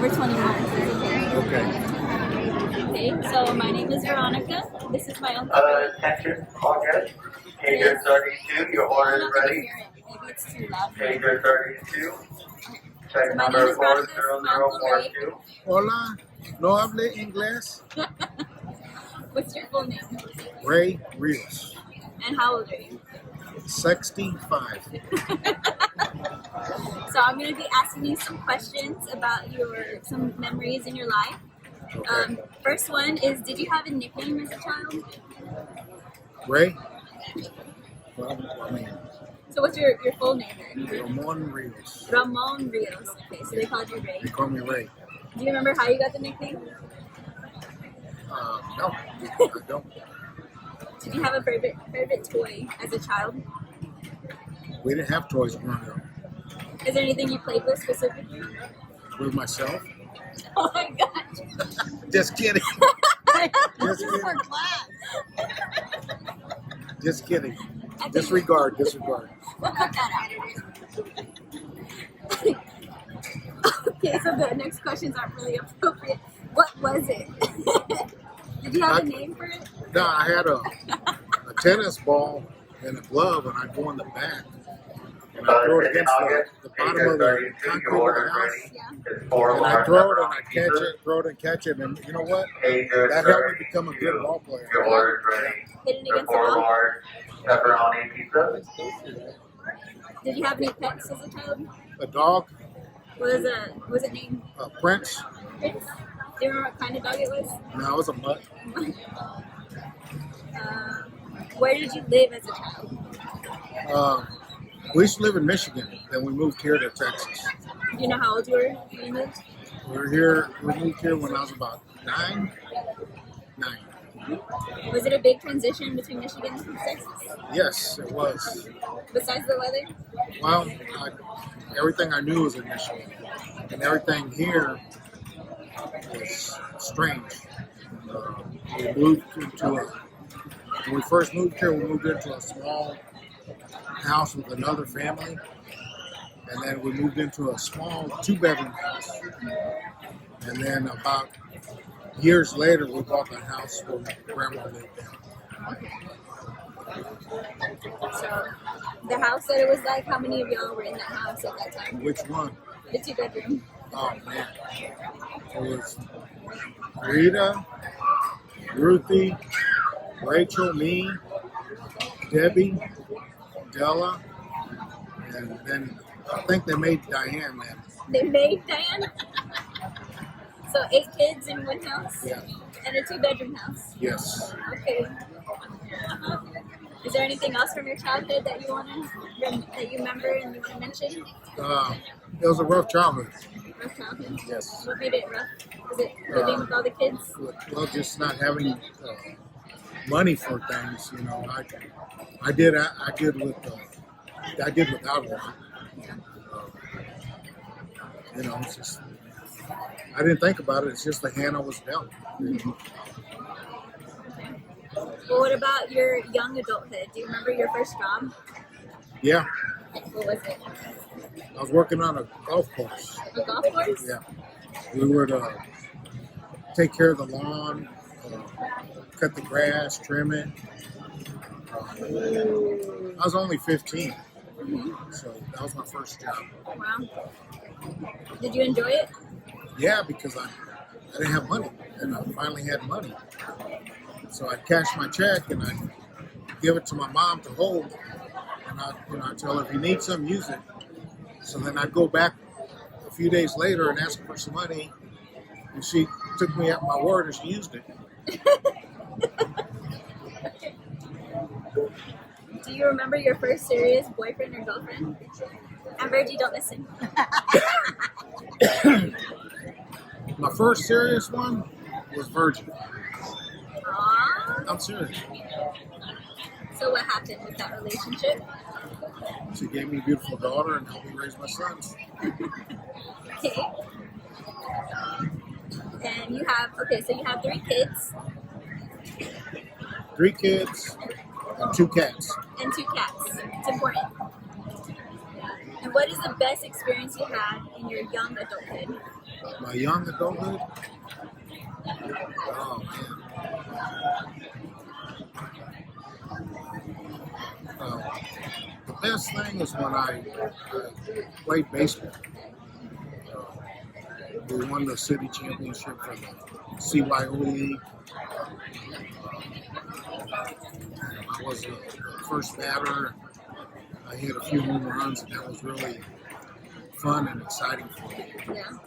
over 21. Okay. Okay, so my name is Veronica. This is my uncle. Attention, all guests. Pager 32, your order is ready. Maybe it's too loud. Pager 32, check My name number is Veronica. My uncle Ray. 40042. Hola, no hable inglés. What's your full name? Ray Rios, And how old are you? 65. So I'm going to be asking you some questions about some memories in your life. Okay. First one is, did you have a nickname as a child? Ray? Well, I mean, So what's your full name then? Ramon Rios. Ramon Rios. Okay, so they called you Ray. They call me Ray. Do you remember how you got the nickname? No, I don't. Did you have a favorite toy as a child? We didn't have toys growing up. Is there anything you played with specifically? With myself? Oh my gosh. Just kidding. Just This is for kidding. class. Just kidding. I think Disregard. We'll cut that out. Okay, so the next questions aren't really appropriate. What was it? Did you have a name for it? No, I had a tennis ball and a glove, and I'd go in the back. And I'd throw it against the bottom of the concrete of the house. Yeah. And I'd throw it and I'd catch it, throw it and catch it. And you know what? That helped me become a good ball player. Your order is ready. Hit it The against the wall. 4 large pepperoni pizza. Did you have any pets as a child? A dog, Was it named a Prince. Prince? Do you remember what kind of dog it was? No, it was a mutt. Where did you live as a child? We used to live in Michigan. Then we moved here to Texas. Do you know how old you were when you moved? We moved here when I was about 9. Was it a big transition between Michigan and Texas? Yes, it was. Besides the weather? Well, everything I knew was in Michigan. And everything here was strange. When we first moved here, we moved into a small house with another family. And then we moved into a small 2-bedroom house. And then about years later, we bought the house where my grandma lived in. So, the house that it was like, how many of y'all were in that house at that time? Which one? The 2-bedroom. Oh, man. It was Rita, Ruthie, Rachel, me, Debbie, Della, and then I think they made Diane then. They made Diane? So 8 kids in one house? Yeah. And a 2-bedroom house? Yes. Okay. Is there anything else from your childhood that you remember and you want to mention? It was a rough childhood. Rough childhood. Yes. What made it rough? Was it living with all the kids? Well, just not having money for things, you know. I did without it. You know, it's just I didn't think about it. It's just the hand I was dealt. Well, what about your young adulthood? Do you remember your first job? Yeah, What was it? I was working on a golf course. A golf course? Yeah, we would take care of the lawn, cut the grass, trim it. I was only 15, so that was my first job. Wow. Did you enjoy it? Yeah, because I didn't have money, and I finally had money. So I'd cash my check, and I'd give it to my mom to hold, and I'd tell her, if you need some, use it. So then I'd go back a few days later and ask her for some money, and she took me at my word, and she used it. Do you remember your first serious boyfriend or girlfriend? And Virgie, don't listen. My first serious one was Virgin. Aww. I'm serious. So what happened with that relationship? She gave me a beautiful daughter and helped me raise my sons. Okay. And you have 3 kids 3 kids and 2 cats. and 2 cats. It's important. And what is the best experience you had in your young adulthood? My young adulthood. Oh man. The best thing is when I played baseball. We won the city championship for the CYO League. I was the first batter. I hit a few home runs, and that was really fun and exciting for me. Yeah.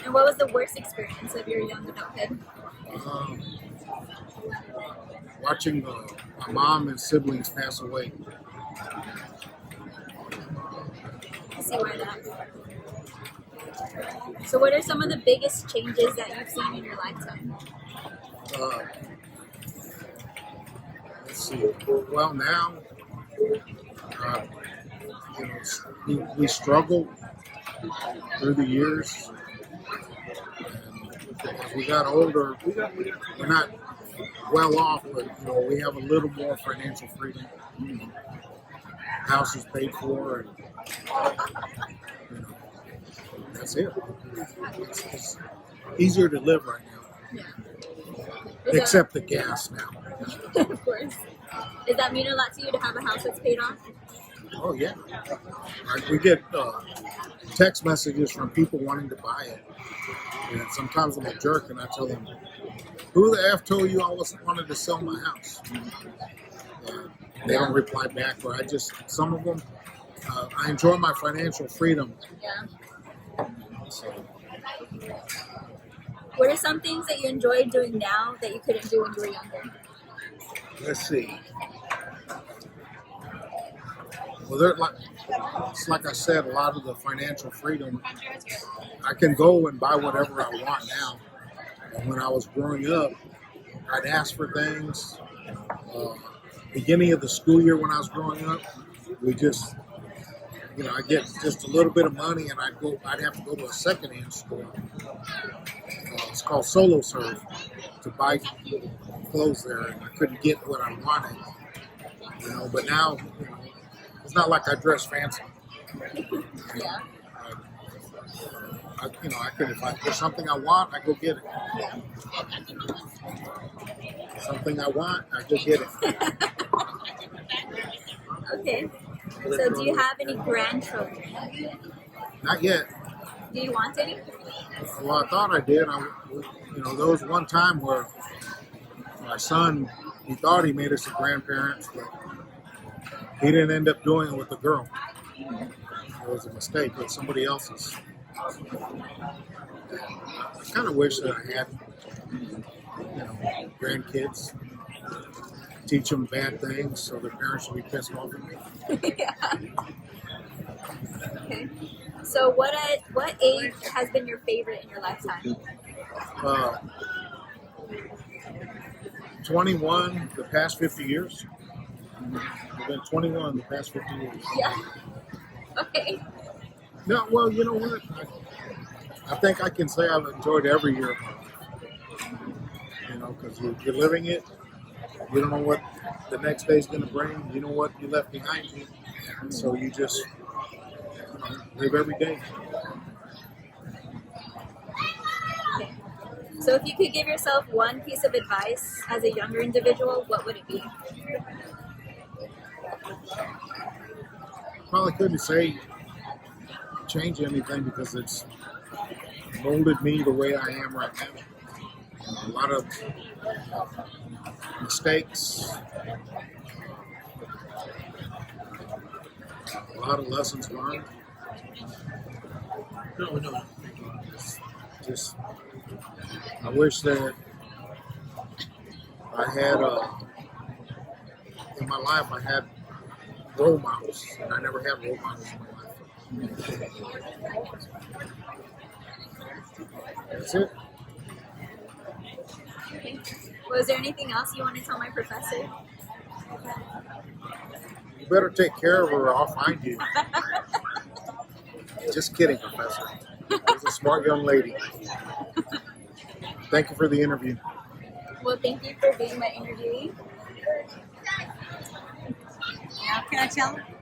And what was the worst experience of your young adulthood? Um, Watching my mom and siblings pass away. I see why that. So, what are some of the biggest changes that you've seen in your lifetime? Uh, let's see. Well, now, uh, we struggled through the years. And as we got older, we're not well off, but we have a little more financial freedom. House is paid for, and that's it. It's easier to live right now, Yeah. except the gas now. Of course. Does that mean a lot to you to have a house that's paid off? Oh yeah, we get text messages from people wanting to buy it, and sometimes I'm a jerk and I tell them, "Who the f told you I wanted to sell my house?" They don't reply back, but some of them, I enjoy my financial freedom. Yeah. So, What are some things that you enjoy doing now that you couldn't do when you were younger? let's see. Well, it's like I said, a lot of the financial freedom. I can go and buy whatever I want now. And when I was growing up, I'd ask for things. Beginning of the school year when I was growing up, we just, I get just a little bit of money, and I'd have to go to a secondhand store. It's called Solo Serve to buy clothes there, and I couldn't get what I wanted. But now, it's not like I dress fancy. Yeah. I could, if there's something I want, I go get it. Something I want, I go get it. Okay. So, do you have any grandchildren? Not yet. Do you want any? Well, I thought I did. There was one time where my son, he thought he made us a grandparents, but he didn't end up doing it with the girl. It was a mistake with somebody else's. I kind of wish that I had, grandkids. Teach them bad things so their parents will be pissed off at me. Yeah. Okay. So, what age has been your favorite in your lifetime? 21 the past 50 years. I've been 21 the past 50 years. Yeah. Okay. No, well, you know what? I think I can say I've enjoyed every year of my life. Because you're living it. You don't know what the next day's going to bring. You know what you left behind you. And so you just live every day. Okay. So, if you could give yourself one piece of advice as a younger individual, what would it be? Probably couldn't say change anything because it's molded me the way I am right now. A lot of mistakes, a lot of lessons learned. No. Just, I wish that I had, in my life, I had role models, and I never had role models in my life. That's it. Okay. Was there anything else you want to tell my professor? You better take care of her or I'll find you. Just kidding, Professor. She's a smart young lady. Thank you for the interview. Well, thank you for being my interviewee. Now, can I tell?